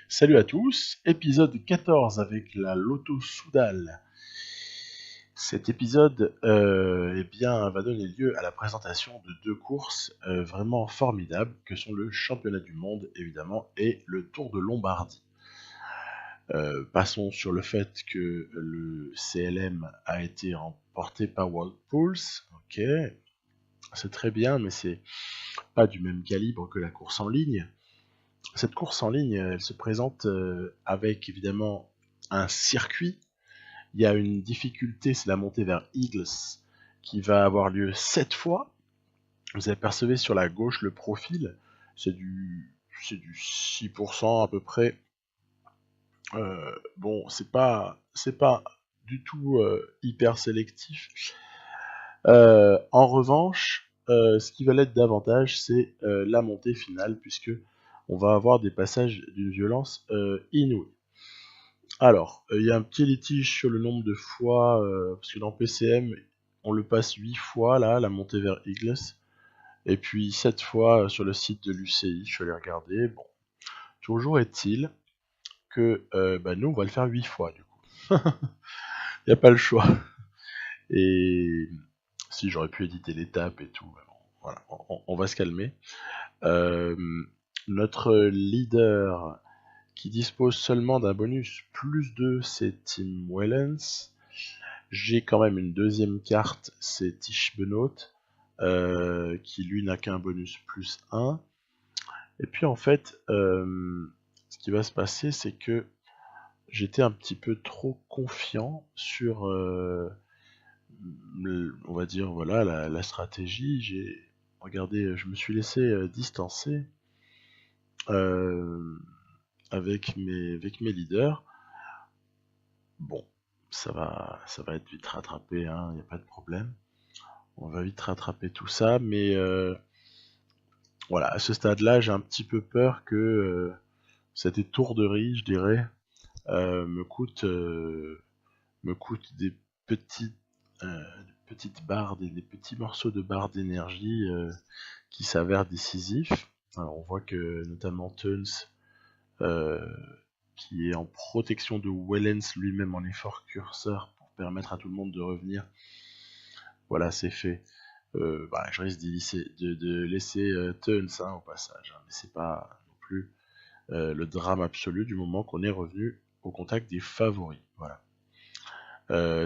Salut à tous, épisode 14 avec la Lotto Soudal. Cet épisode eh bien, va donner lieu à la présentation de deux courses vraiment formidables que sont le championnat du monde évidemment et le Tour de Lombardie. Passons sur le fait que le CLM a été remporté par World Pools. Ok, c'est très bien, mais c'est pas du même calibre que la course en ligne. Cette course en ligne, elle se présente avec évidemment un circuit. Il y a une difficulté, c'est la montée vers Eagles, qui va avoir lieu 7 fois. Vous apercevez sur la gauche le profil, c'est du 6% à peu près. Bon, c'est pas du tout hyper sélectif. En revanche, ce qui va l'être davantage, c'est la montée finale, puisque on va avoir des passages d'une violence inouïe. Alors, il y a un petit litige sur le nombre de fois, parce que dans PCM, on le passe 8 fois, là, la montée vers Eagles, et puis 7 fois sur le site de l'UCI, je suis allé regarder. Bon, toujours est-il que nous, on va le faire 8 fois, du coup. Il n'y a pas le choix. Et si j'aurais pu éditer l'étape et tout, mais bon, voilà, on va se calmer. Euh, Notre leader qui dispose seulement d'un bonus plus 2, c'est Tim Wellens. J'ai quand même une deuxième carte, c'est Tish Benoît, qui lui n'a qu'un bonus plus 1. Et puis en fait, ce qui va se passer, c'est que j'étais un petit peu trop confiant sur, on va dire, voilà, la stratégie. Regardez, je me suis laissé distancer euh, avec mes leaders. Bon, ça va être vite rattrapé, hein, y a pas de problème. On va vite rattraper tout ça, mais voilà, à ce stade-là, j'ai un petit peu peur que cette étourderie, je dirais, me coûte des petites barres, des petits morceaux de barres d'énergie qui s'avèrent décisifs. Alors on voit que notamment Tuns, euh, qui est en protection de Wellens lui-même en effort curseur pour permettre à tout le monde de revenir, voilà, c'est fait. Je risque de laisser Tuns au passage, hein, mais c'est pas non plus le drame absolu du moment qu'on est revenu au contact des favoris. Voilà.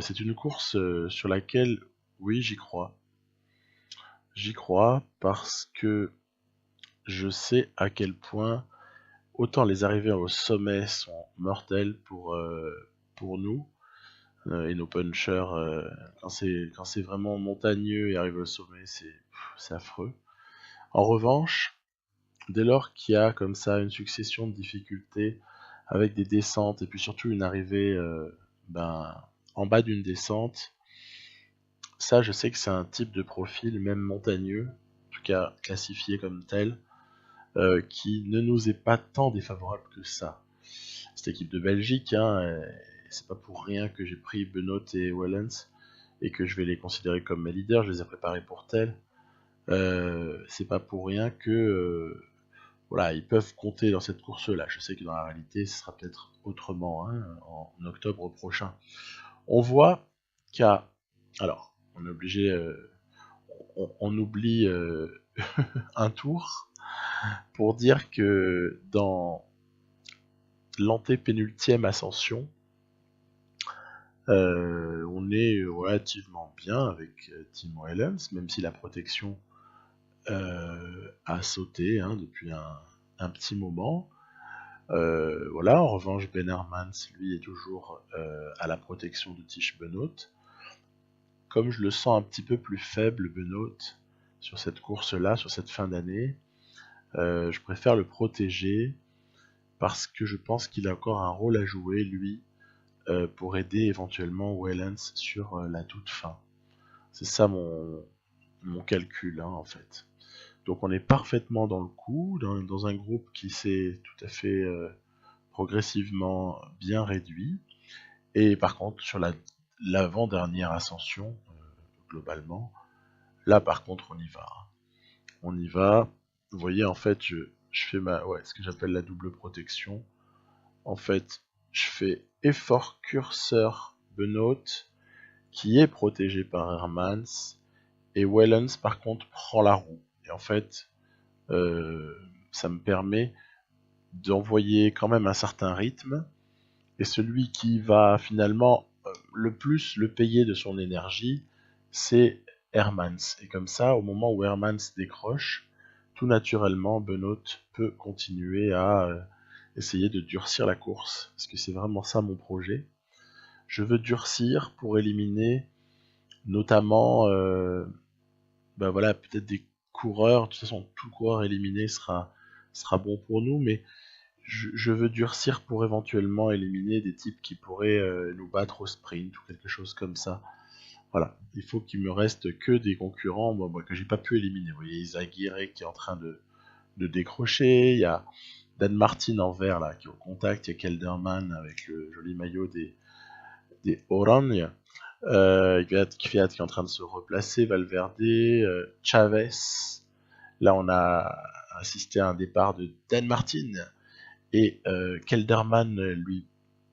C'est une course sur laquelle, oui, j'y crois. J'y crois parce que je sais à quel point autant les arrivées au sommet sont mortelles pour nous et nos punchers. Quand c'est vraiment montagneux et arriver au sommet, c'est affreux. En revanche, dès lors qu'il y a comme ça une succession de difficultés avec des descentes et puis surtout une arrivée en bas d'une descente, ça je sais que c'est un type de profil même montagneux, en tout cas classifié comme tel, qui ne nous est pas tant défavorable que ça. Cette équipe de Belgique, hein, c'est pas pour rien que j'ai pris Benoît et Wellens et que je vais les considérer comme mes leaders, je les ai préparés pour tel. C'est pas pour rien que voilà, ils peuvent compter dans cette course-là. Je sais que dans la réalité, ce sera peut-être autrement, hein, en octobre prochain. On voit qu'à... Alors, on est obligé... on oublie un tour pour dire que dans l'antépénultième ascension, on est relativement bien avec Tim Wellens, même si la protection a sauté, hein, depuis un petit moment. Voilà, en revanche, Ben Hermans, lui, est toujours à la protection de Tish Benoît. Comme je le sens un petit peu plus faible, Benoît, sur cette course-là, sur cette fin d'année, je préfère le protéger parce que je pense qu'il a encore un rôle à jouer, lui, pour aider éventuellement Wellens sur la toute fin. C'est ça mon calcul, hein, en fait. Donc on est parfaitement dans le coup, dans un groupe qui s'est tout à fait progressivement bien réduit. Et par contre, sur l'avant-dernière ascension, globalement, là par contre on y va. On y va. Vous voyez, en fait, je fais ce que j'appelle la double protection. en fait, je fais effort curseur Benoît, qui est protégé par Hermans, et Wellens par contre prend la roue. Et en fait, ça me permet d'envoyer quand même un certain rythme, et celui qui va finalement le plus le payer de son énergie, c'est Hermans. Et comme ça, au moment où Hermans décroche, tout naturellement, Benoît peut continuer à essayer de durcir la course, parce que c'est vraiment ça mon projet. Je veux durcir pour éliminer notamment voilà, peut-être des coureurs. De toute façon, tout coureur éliminé sera bon pour nous, mais je veux durcir pour éventuellement éliminer des types qui pourraient nous battre au sprint ou quelque chose comme ça. Voilà, il faut qu'il me reste que des concurrents que j'ai pas pu éliminer. Vous voyez, Izaguirre qui est en train de décrocher, il y a Dan Martin en vert là qui est au contact, il y a Kelderman avec le joli maillot des Orange, Kvyat qui est en train de se replacer, Valverde, Chavez. Là on a assisté à un départ de Dan Martin et Kelderman lui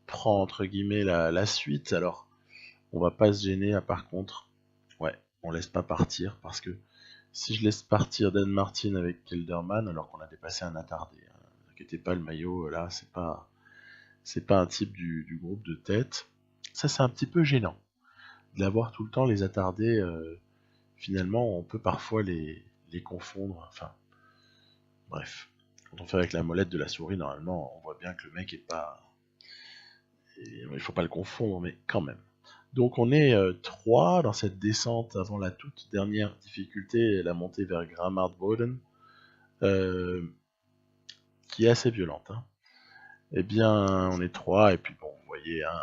prend entre guillemets la suite. Alors on va pas se gêner, par contre, ouais, on laisse pas partir, parce que si je laisse partir Dan Martin avec Kelderman alors qu'on a dépassé un attardé, hein, ne vous inquiétez pas, le maillot là c'est pas un type du groupe de tête. Ça c'est un petit peu gênant de l'avoir tout le temps, les attardés. Finalement on peut parfois les confondre, enfin bref, quand on fait avec la molette de la souris, normalement on voit bien que le mec est pas, il faut pas le confondre, mais quand même. Donc on est 3 dans cette descente avant la toute dernière difficulté, la montée vers Grammartboden, qui est assez violente, hein. Eh bien, on est 3, et puis bon, vous voyez, hein,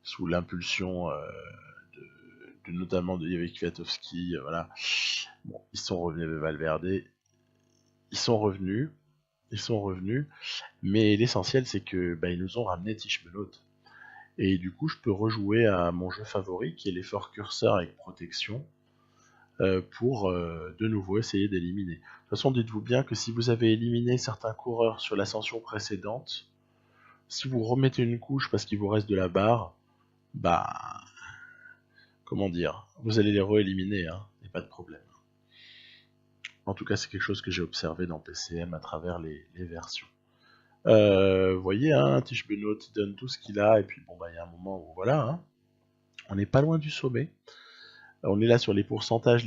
sous l'impulsion notamment de Yevgeny Kwiatkowski, voilà. Bon, ils sont revenus avec Valverde, ils sont revenus, mais l'essentiel c'est que ils nous ont ramené Tish Benoît. Et du coup, je peux rejouer à mon jeu favori, qui est l'effort curseur avec protection, pour de nouveau essayer d'éliminer. De toute façon, dites-vous bien que si vous avez éliminé certains coureurs sur l'ascension précédente, si vous remettez une couche parce qu'il vous reste de la barre, comment dire, vous allez les re-éliminer, hein, y a pas de problème. En tout cas, c'est quelque chose que j'ai observé dans PCM à travers les versions. Vous voyez, hein, Tish Benoît donne tout ce qu'il a, et puis il y a un moment où voilà, hein, on n'est pas loin du sommet. On est là sur les pourcentages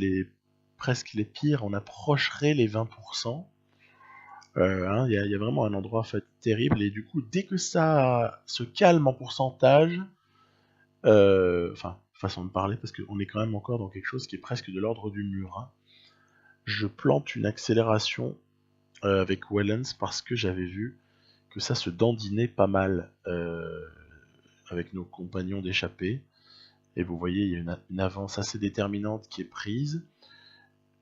presque les pires, on approcherait les 20%. Il y a vraiment un endroit terrible, et du coup, dès que ça se calme en pourcentage, façon de parler, parce qu'on est quand même encore dans quelque chose qui est presque de l'ordre du mur, hein, je plante une accélération avec Wellens, parce que j'avais vu que ça se dandinait pas mal avec nos compagnons d'échappée. Et vous voyez, il y a une avance assez déterminante qui est prise.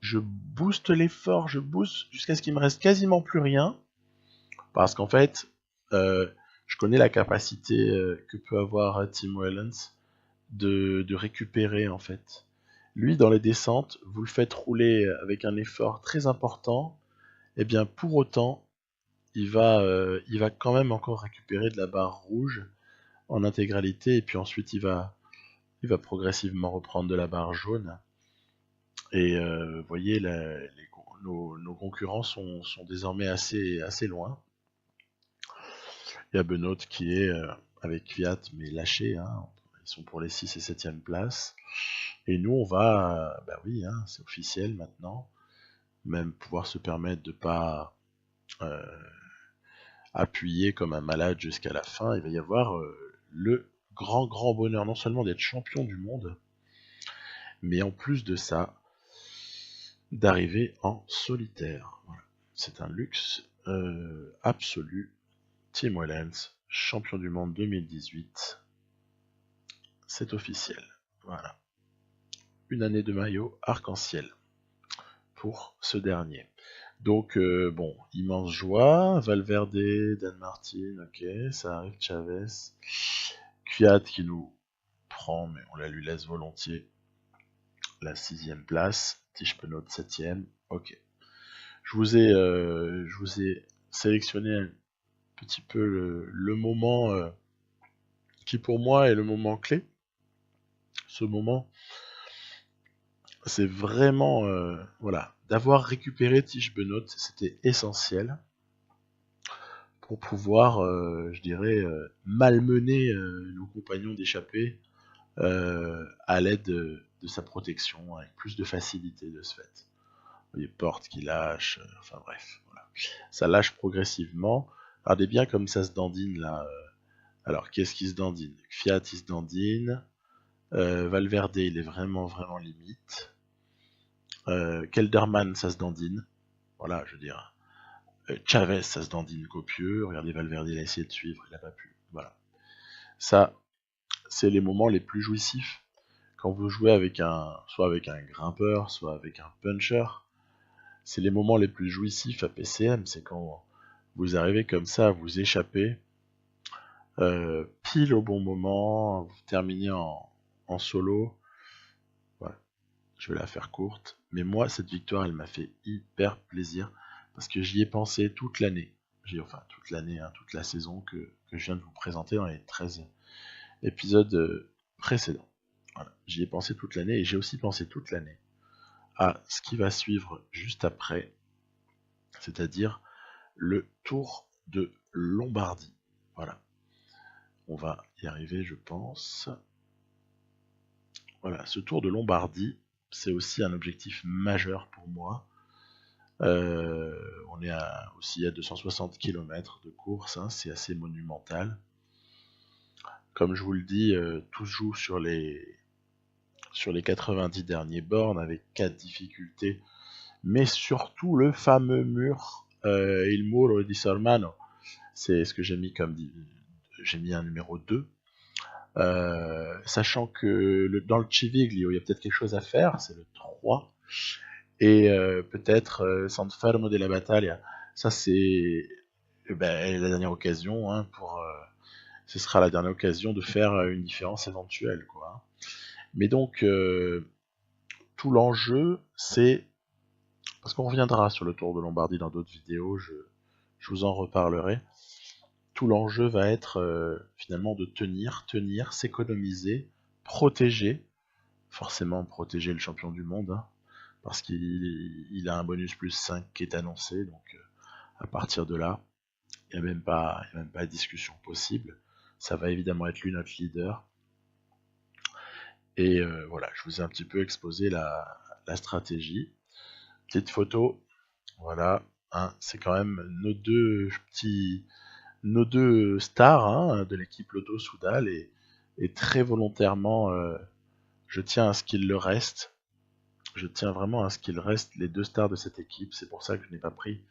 Je booste l'effort, je booste jusqu'à ce qu'il me reste quasiment plus rien. Parce qu'en fait, je connais la capacité que peut avoir Tim Wellens de récupérer en fait. Lui, dans les descentes, vous le faites rouler avec un effort très important, et bien pour autant, il va quand même encore récupérer de la barre rouge en intégralité, et puis ensuite il va progressivement reprendre de la barre jaune. Et vous voyez, nos concurrents sont désormais assez loin. Il y a Benoît qui est avec Kvyat, mais lâché, hein. Ils sont pour les 6 et 7e places. Et nous, on va, oui, hein, c'est officiel maintenant, même pouvoir se permettre de pas appuyer comme un malade jusqu'à la fin. Il va y avoir le grand bonheur, non seulement d'être champion du monde, mais en plus de ça, d'arriver en solitaire. Voilà. C'est un luxe absolu. Tim Wellens, champion du monde 2018. C'est officiel. Voilà. Une année de maillot arc-en-ciel pour ce dernier. Donc, immense joie. Valverde, Dan Martin, ok, ça arrive, Chavez. Kvyat qui nous prend, mais on la lui laisse volontiers, la 6e place. Tish Benoît 7e, ok. Je vous ai sélectionné petit peu le moment qui pour moi est le moment clé. Ce moment, c'est vraiment voilà, d'avoir récupéré Tish Benoît, c'était essentiel pour pouvoir, je dirais, malmener nos compagnons d'échappée à l'aide de sa protection, avec plus de facilité de ce fait. Les portes qui lâchent, enfin bref, voilà. Ça lâche progressivement. Regardez bien comme ça se dandine là. Alors, qu'est-ce qui se dandine? Fiat, il se dandine. Valverde, il est vraiment limite. Kelderman, ça se dandine. Voilà, je veux dire. Chavez, ça se dandine copieux. Regardez, Valverde, il a essayé de suivre, il n'a pas pu. Voilà. Ça, c'est les moments les plus jouissifs quand vous jouez avec soit avec un grimpeur, soit avec un puncher. C'est les moments les plus jouissifs à PCM, c'est quand vous arrivez comme ça à vous échapper pile au bon moment, vous terminez en solo. Voilà, je vais la faire courte. Mais moi, cette victoire, elle m'a fait hyper plaisir parce que j'y ai pensé toute l'année. Enfin, toute l'année, hein, toute la saison que je viens de vous présenter dans les 13 épisodes précédents. Voilà, j'y ai pensé toute l'année et j'ai aussi pensé toute l'année à ce qui va suivre juste après, c'est-à-dire le Tour de Lombardie. Voilà. On va y arriver, je pense. Voilà, ce Tour de Lombardie, c'est aussi un objectif majeur pour moi. On est aussi à 260 km de course, hein, c'est assez monumental. Comme je vous le dis, tout se joue sur les 90 derniers bornes avec 4 difficultés, mais surtout le fameux mur Il Muro di Sormano. C'est ce que j'ai mis j'ai mis un numéro 2. Sachant que dans le Civiglio, il y a peut-être quelque chose à faire, c'est le 3. Et peut-être San Fermo della Battaglia. Ça, c'est la dernière occasion, hein, ce sera la dernière occasion de faire une différence éventuelle, quoi. Mais donc, tout l'enjeu, c'est... Parce qu'on reviendra sur le Tour de Lombardie dans d'autres vidéos, je vous en reparlerai. Tout l'enjeu va être finalement de tenir, s'économiser, protéger, forcément protéger le champion du monde, hein, parce qu'il a un bonus plus 5 qui est annoncé, donc à partir de là, il n'y a même pas de discussion possible. Ça va évidemment être lui notre leader. Et voilà, je vous ai un petit peu exposé la stratégie. Petite photo, voilà, hein, c'est quand même nos deux stars, hein, de l'équipe Lotto Soudal, et très volontairement, je tiens à ce qu'il le reste. Je tiens vraiment à ce qu'il reste les deux stars de cette équipe. C'est pour ça que je n'ai pas pris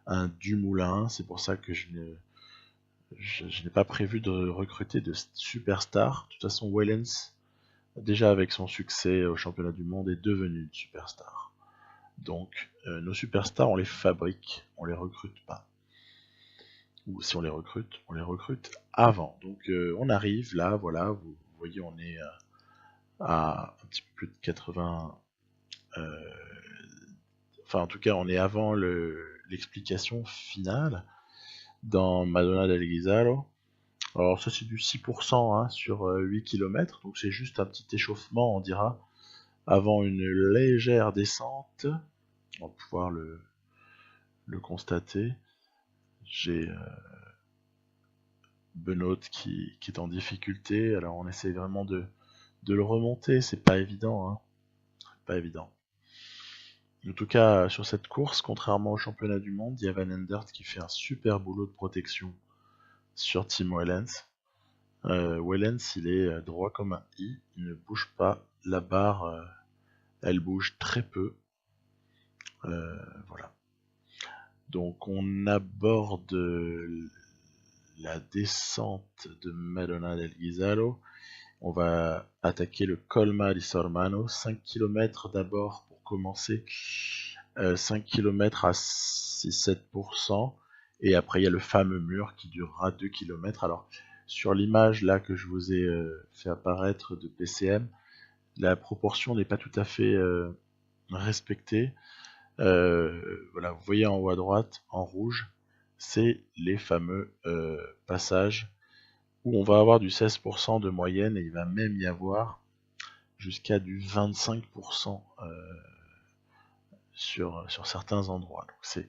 un Dumoulin. C'est pour ça que je n'ai pas prévu de recruter de superstars. De toute façon, Wellens, déjà avec son succès au championnat du monde, est devenu une superstar. Donc, nos superstars, on les fabrique, on les recrute pas. Ou si on les recrute avant. Donc, on arrive là, voilà, vous voyez, on est à un petit peu plus de 80. Enfin, en tout cas, on est avant l'explication finale dans Madonna del Ghisaro. Alors, ça, c'est du 6%, hein, sur 8 km, donc c'est juste un petit échauffement, on dira, avant une légère descente. On va pouvoir le constater. J'ai Benoît qui est en difficulté, alors on essaie vraiment de le remonter, c'est pas évident, hein. Pas évident. En tout cas, sur cette course, contrairement au championnat du monde, il y a Van Endert qui fait un super boulot de protection sur Tim Wellens. Wellens, il est droit comme un i, il ne bouge pas. La barre, elle bouge très peu. Voilà. Donc on aborde la descente de Madonna del Ghisaro. On va attaquer le Colma di Sormano, 5 km d'abord pour commencer, 5 km à 6-7%, et après il y a le fameux mur qui durera 2 km. Alors sur l'image là que je vous ai fait apparaître de PCM, la proportion n'est pas tout à fait respectée. Voilà, vous voyez en haut à droite, en rouge, c'est les fameux passages où on va avoir du 16% de moyenne et il va même y avoir jusqu'à du 25% sur certains endroits. Donc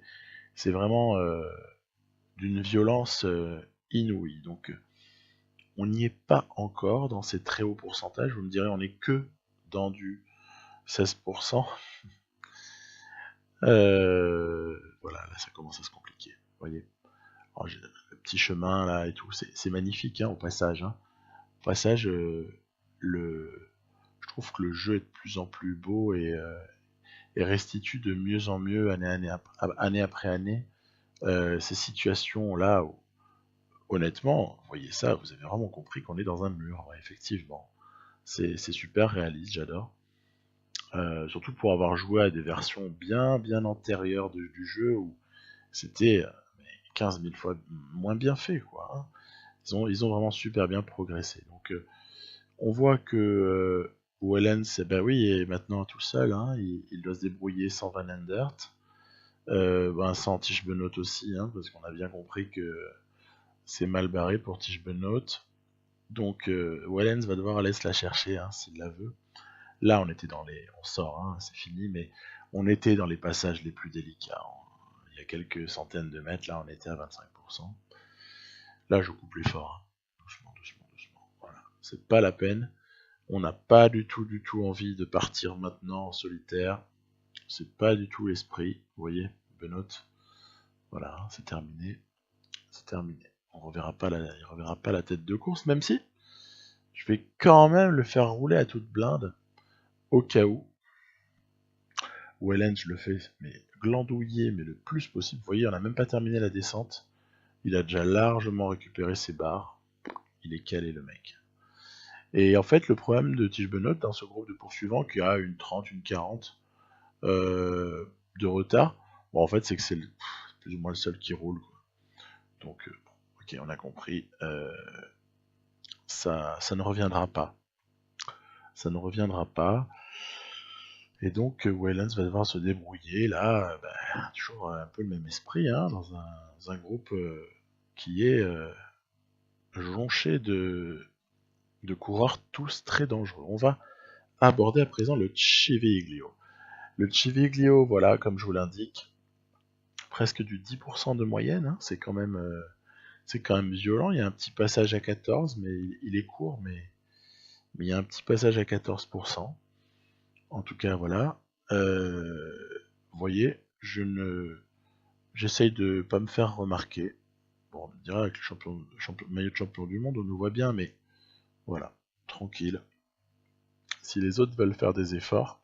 c'est vraiment d'une violence inouïe. Donc on n'y est pas encore dans ces très hauts pourcentages. Vous me direz, on n'est que dans du 16%. Voilà, là ça commence à se compliquer. Vous voyez, alors, j'ai le petit chemin là et tout, c'est magnifique hein, au passage. Hein. Au passage, je trouve que le jeu est de plus en plus beau et restitue de mieux en mieux, année après année, ces situations-là où, honnêtement, vous voyez ça, vous avez vraiment compris qu'on est dans un mur, ouais, effectivement. C'est super réaliste, j'adore. Surtout pour avoir joué à des versions bien antérieures du jeu où c'était 15 000 fois moins bien fait, quoi. Hein. Ils ont vraiment super bien progressé. Donc, on voit que Wellens, ben oui, est maintenant tout seul. Hein. Il doit se débrouiller sans Van Endert. Sans Tischbenot aussi, hein, parce qu'on a bien compris que c'est mal barré pour Tischbenot. Donc, Wellens va devoir aller se la chercher hein, s'il la veut. Là, on était dans les... On sort, hein, c'est fini, mais on était dans les passages les plus délicats. Il y a quelques centaines de mètres, là, on était à 25%. Là, je coupe les forts. Hein. Doucement. Voilà. C'est pas la peine. On n'a pas du tout envie de partir maintenant en solitaire. C'est pas du tout l'esprit. Vous voyez, Benoît. Voilà, c'est terminé. C'est terminé. Il reverra pas la tête de course, même si je vais quand même le faire rouler à toute blinde. Au cas où. Wellens, je le fais mais glandouiller mais le plus possible. Vous voyez, on n'a même pas terminé la descente. Il a déjà largement récupéré ses barres. Il est calé le mec. Et en fait, le problème de Tischbenot dans ce groupe de poursuivants qui a une 30, une 40 de retard, bon, en fait, c'est que c'est plus ou moins le seul qui roule. Quoi. Donc, ok, on a compris. Ça ne reviendra pas. Ça ne reviendra pas. Et donc, Wellens va devoir se débrouiller, là, toujours un peu le même esprit, hein, dans un groupe qui est jonché de coureurs tous très dangereux. On va aborder à présent le Civiglio. Le Civiglio, voilà, comme je vous l'indique, presque du 10% de moyenne, hein, c'est quand même violent. Il y a un petit passage à 14, mais il est court, mais il y a un petit passage à 14%. En tout cas, voilà. Vous voyez, j'essaye de pas me faire remarquer. Bon, on dirait avec le maillot de champion du monde, on nous voit bien, mais voilà, tranquille. Si les autres veulent faire des efforts,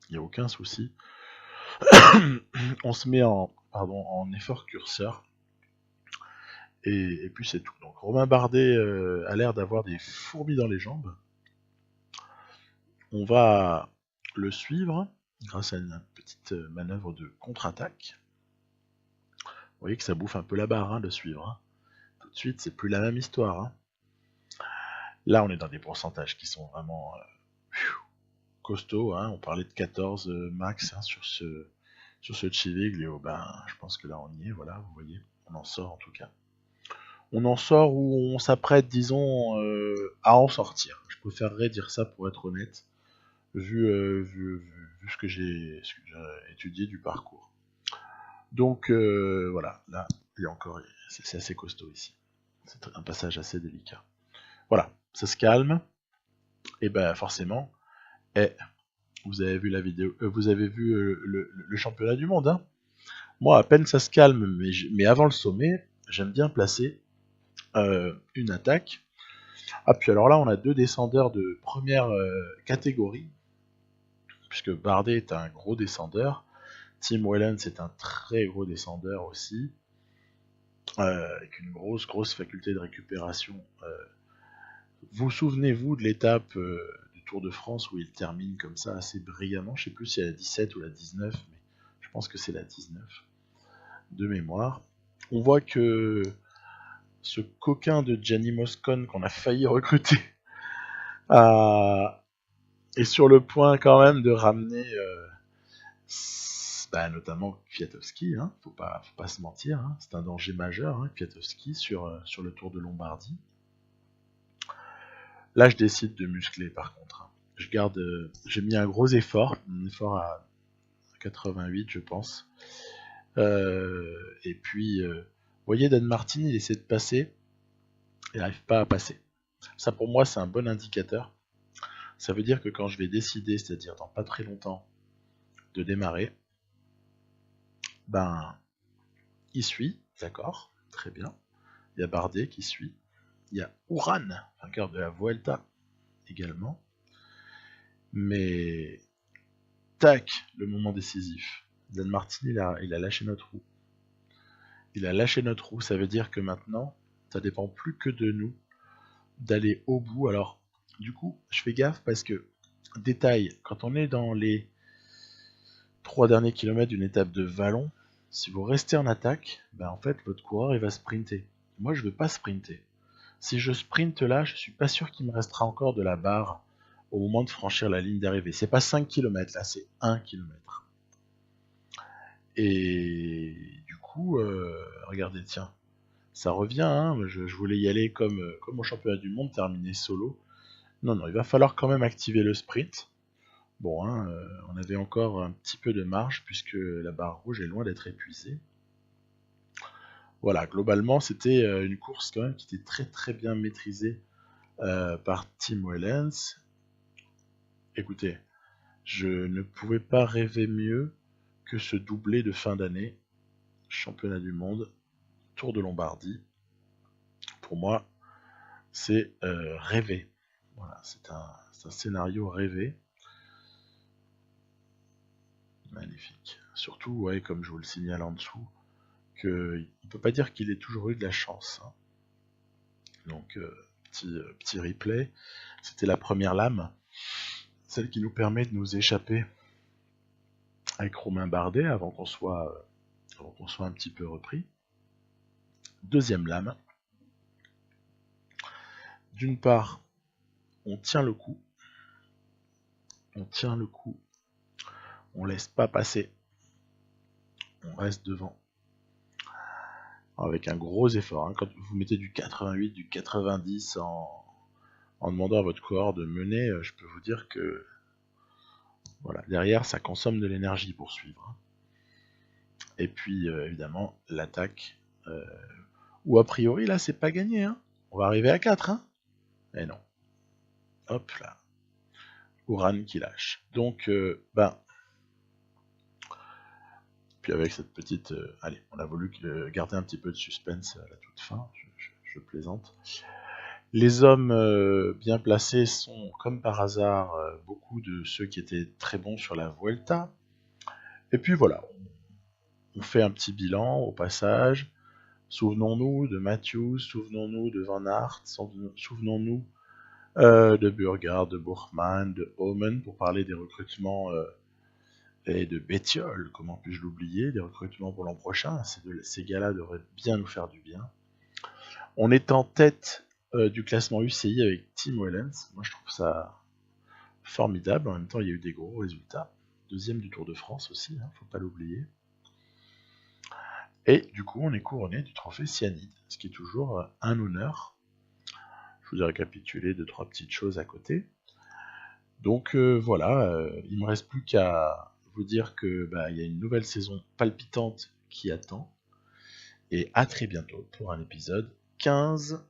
il n'y a aucun souci. On se met en effort curseur. Et puis c'est tout. Donc Romain Bardet a l'air d'avoir des fourmis dans les jambes. On va le suivre grâce à une petite manœuvre de contre-attaque. Vous voyez que ça bouffe un peu la barre, hein, de suivre. Hein. Tout de suite, c'est plus la même histoire. Hein. Là, on est dans des pourcentages qui sont vraiment costauds. Hein. On parlait de 14 max hein, sur ce Civiglio. Je pense que là, on y est. Voilà, vous voyez, on en sort en tout cas. On en sort où on s'apprête, disons, à en sortir. Je préférerais dire ça pour être honnête, vu ce que j'ai étudié du parcours. Donc voilà, là, il y a encore, c'est assez costaud ici. C'est un passage assez délicat. Voilà, ça se calme. Et forcément, vous avez vu la vidéo, vous avez vu le championnat du monde. Hein. Moi, à peine ça se calme, mais avant le sommet, j'aime bien placer une attaque. Ah, puis alors là, on a deux descendeurs de première catégorie, puisque Bardet est un gros descendeur, Tim Wellens est un très gros descendeur aussi, avec une grosse faculté de récupération. Vous souvenez-vous de l'étape du Tour de France où il termine comme ça assez brillamment, je sais plus si c'est la 17 ou la 19, mais je pense que c'est la 19 de mémoire. On voit que ce coquin de Gianni Moscon qu'on a failli recruter est sur le point quand même de ramener Notamment Kwiatkowski, hein, faut pas se mentir, hein, c'est un danger majeur, hein, Kwiatkowski sur le Tour de Lombardie. Là, je décide de muscler par contre. Hein. J'ai mis un gros effort, à 88, je pense. Et puis, vous voyez, Dan Martin, il essaie de passer, il n'arrive pas à passer. Ça, pour moi, c'est un bon indicateur. Ça veut dire que quand je vais décider, c'est-à-dire dans pas très longtemps, de démarrer, il suit, d'accord, très bien. Il y a Bardet qui suit. Il y a Uran, vainqueur de la Vuelta, également. Mais, tac, le moment décisif. Dan Martin, il a lâché notre roue. Il a lâché notre roue, ça veut dire que maintenant, ça dépend plus que de nous d'aller au bout. Alors, du coup, je fais gaffe parce que, détail, quand on est dans les 3 derniers kilomètres d'une étape de vallon, si vous restez en attaque, en fait, votre coureur, il va sprinter. Moi, je veux pas sprinter. Si je sprinte là, je suis pas sûr qu'il me restera encore de la barre au moment de franchir la ligne d'arrivée. C'est pas 5 km là, c'est 1 km. Et du coup, regardez, tiens, ça revient, hein, je voulais y aller comme au championnat du monde, terminer solo. Non, il va falloir quand même activer le sprint. Bon, hein, on avait encore un petit peu de marge puisque la barre rouge est loin d'être épuisée. Voilà, globalement, c'était une course quand même qui était très très bien maîtrisée par Tim Wellens. Écoutez, je ne pouvais pas rêver mieux que ce doublé de fin d'année, championnat du monde, Tour de Lombardie. Pour moi, c'est rêvé. Voilà, c'est un scénario rêvé. Magnifique. Surtout, ouais, comme je vous le signale en dessous, qu'il ne peut pas dire qu'il ait toujours eu de la chance. Hein. Donc, petit replay. C'était la première lame, celle qui nous permet de nous échapper avec Romain Bardet avant qu'on soit un petit peu repris. Deuxième lame. D'une part, on tient le coup. On laisse pas passer. On reste devant. Avec un gros effort. Hein. Quand vous mettez du 88, du 90 en demandant à votre coureur de mener, je peux vous dire que voilà, derrière, ça consomme de l'énergie pour suivre. Et puis, évidemment, l'attaque. Où a priori, là, c'est pas gagné. Hein. On va arriver à 4. Hein. Mais non. Hop là. Uran qui lâche. Donc, puis avec cette petite... allez, on a voulu garder un petit peu de suspense à la toute fin. Je plaisante. Les hommes bien placés sont, comme par hasard, beaucoup de ceux qui étaient très bons sur la Vuelta. Et puis voilà, on fait un petit bilan au passage. Souvenons-nous de Matthews, souvenons-nous de Van Aert, souvenons-nous de Burgard, de Buchmann, de Omen, pour parler des recrutements, et de Bettiol, comment puis-je l'oublier, des recrutements pour l'an prochain. Ces gars-là devraient bien nous faire du bien. On est en tête du classement UCI avec Tim Wellens. Moi, je trouve ça formidable. En même temps, il y a eu des gros résultats. Deuxième du Tour de France aussi, hein, faut pas l'oublier. Et du coup, on est couronné du trophée Cyanide, ce qui est toujours un honneur. Je vous ai récapitulé 2-3 petites choses à côté. Donc voilà, il me reste plus qu'à vous dire que il y a une nouvelle saison palpitante qui attend. Et à très bientôt pour un épisode 15.